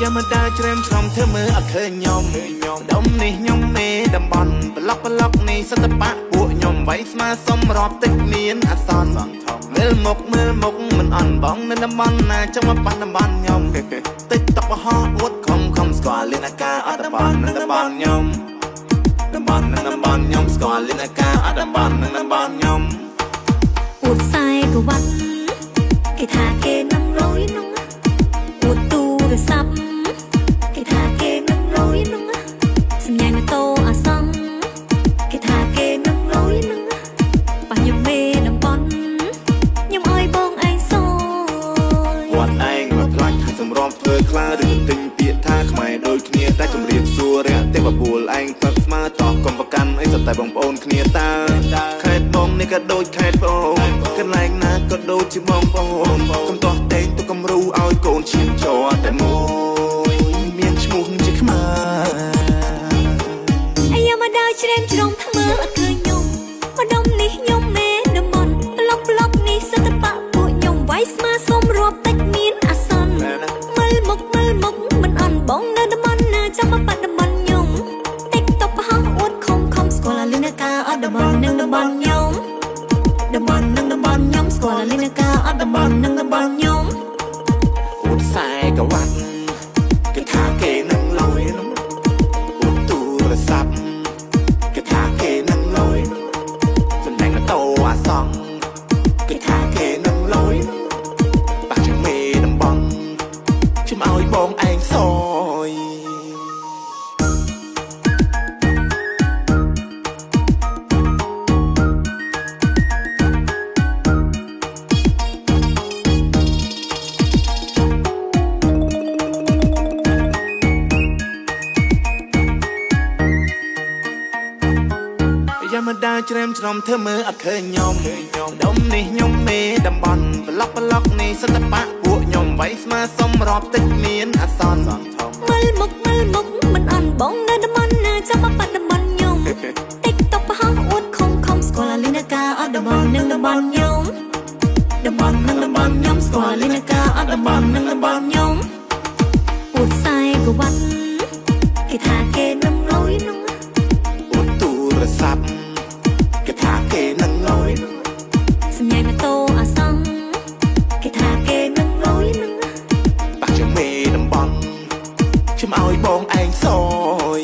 យ៉ាមកដើរច្រែមឆ្លងធ្វើមើលអត់ឃើញខ្ញុំដុំនេះខ្ញុំមេតំបន់ប្លុកនេះសតបៈពួកខ្ញុំវាយស្មើសុំរាប់ទឹកមានអាសន្នមើលមុខមិនអន់បងនៅតំបន់ណាចង់មកបាត់តំបន់ខ្ញុំតិចតបហោអួតខំស្គាល់លៀនអាការអត់តំបន់នឹងតំបន់ខ្ញុំតំបន់ខ្ញុំស្គាល់លៀនអាការអត់តំបន់នឹងតំបន់ខ្ញុំអួតសាយក៏វត្តគេថាគេនឹងលុយនោះអួតទូរស័ព្ទគេថាគេនឹងលុយនោះសម្ញៃម៉ូតូអាសង្ឃគេថាគេនឹងលុយនោះប៉ះខ្ញុំមេតំបន់ខ្ញុំអើយបងឯងសួយគាត់ឯងមកខ្លាចថាសម្រំធ្វើខ្លាឬទិញពាក្យថាខ្មែរដូចគ្នាតែជំរាបសួររយៈទេបបួលឯងផឹកស្មើតោះកុំប្រកាន់អីសុទ្ធតែបងប្អូនគ្នាតើខេតបងនេះក៏ដូចខេតបងកន្លែងណាក៏ដូចជាបងប្អូនកុំតោះតែងទុកគំរូឲ្យកូនឈាមចរតែមួយមានឈ្មោះជាខ្មែរអាយ៉ាមកដើរច្រែមជ្រុំថ្មើអត់ឃើញខ្ញុំមកដុំនេះខ្ញុំមេតំបន់ប្លុកនេះសតបៈពួកខ្ញុំវាយស្មើសុំរាប់តិចមានអាសន្នមើលមុខមិនអន់បងនៅតំបន់ណាចាំមកបាត់តំបន់ខ្ញុំតិចតបហោអួតខំស្គាល់លីនការអត់តំបន់នឹងតំបន់ខ្ញុំតំបន់ខ្ញុំស្គាល់លីនការអត់តំបន់នឹងតំបន់ខ្ញុំអួតខ្សែក៏វត្តគេថាគេនឹងលុយអួតទូរស័ព្ទគេថាគេនឹងលុយសម្ដែងម៉ូតូអាសង្ឃគេថាគេនឹងលុយបាក់ជាមេតំបន់ខ្ញុំឲ្យបងឯងសយយ៉ាមកដើរច្រែមឆ្លំធ្វើមើលអត់ឃើញខ្ញុំដុំនេះខ្ញុំមេតំបន់ប្លុកនេះសតបៈពួកខ្ញុំវាយស្មើសុំរាប់ទឹកមានអាសន្នមើលមុខមិនអន់បងនៅតំបន់ណាចាំមកបាត់តំបន់ខ្ញុំតិចតបហោអួតខំស្គាល់លីនការអត់តំបន់នឹងតំបន់ខ្ញុំតំបន់ខ្ញុំស្គាល់លីនការអត់តំបន់នឹងតំបន់ខ្ញុំអួតសាយក៏វត្តគេថាគេនឹងលុយនោះអួតទូរស័ព្ទគេថាគេនឹងលុយសម្ញៃម៉ូតូអាសង្ឃគេថាគេនឹងលុយនោះបាក់ជាមេតំបន់ខ្ញុំឲ្យបងឯងសយ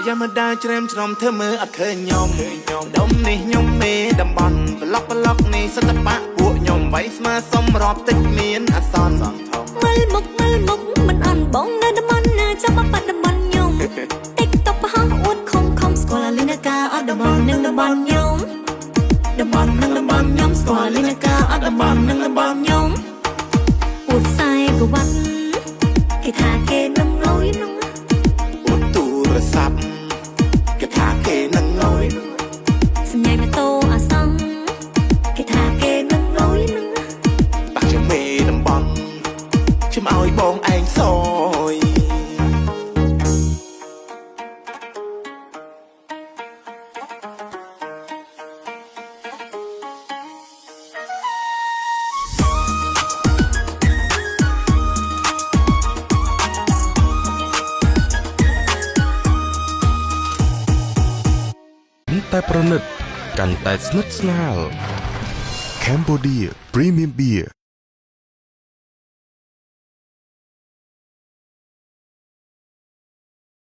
យ៉ាមកដើរច្រែមឆ្លំធ្វើមើលអត់ឃើញខ្ញុំដុំនេះខ្ញុំមេតំបន់ប្លុកនេះសតបៈពួកខ្ញុំវាយស្មើសុំរាប់ទឹកមានអាសន្នមើលមុខមិនអន់បងនៅតំបន់ណាចាំមកបាត់តំបន់ខ្ញុំតិចតបហោអួតខំស្គាល់លីនការអត់តំបន់នឹងតំបន់ខ្ញុំតំបន់ខ្ញុំស្គាល់លីនការអត់តំបន់នឹងតំបន់ខ្ញុំអួតសាយក៏វត្តគេថាគេនឹងលុយនោះអួតទូរស័ព្ទគេថាគេនឹងលុយសម្ញៃម៉ូតូអាសង្ឃគេថាគេនឹងលុយនោះបាក់ជាមេតំបន់ខ្ញុំឲ្យបងឯងសយតែប្រណិតកាន់តែស្និទ្ធស្នាល Cambodia Premium Beer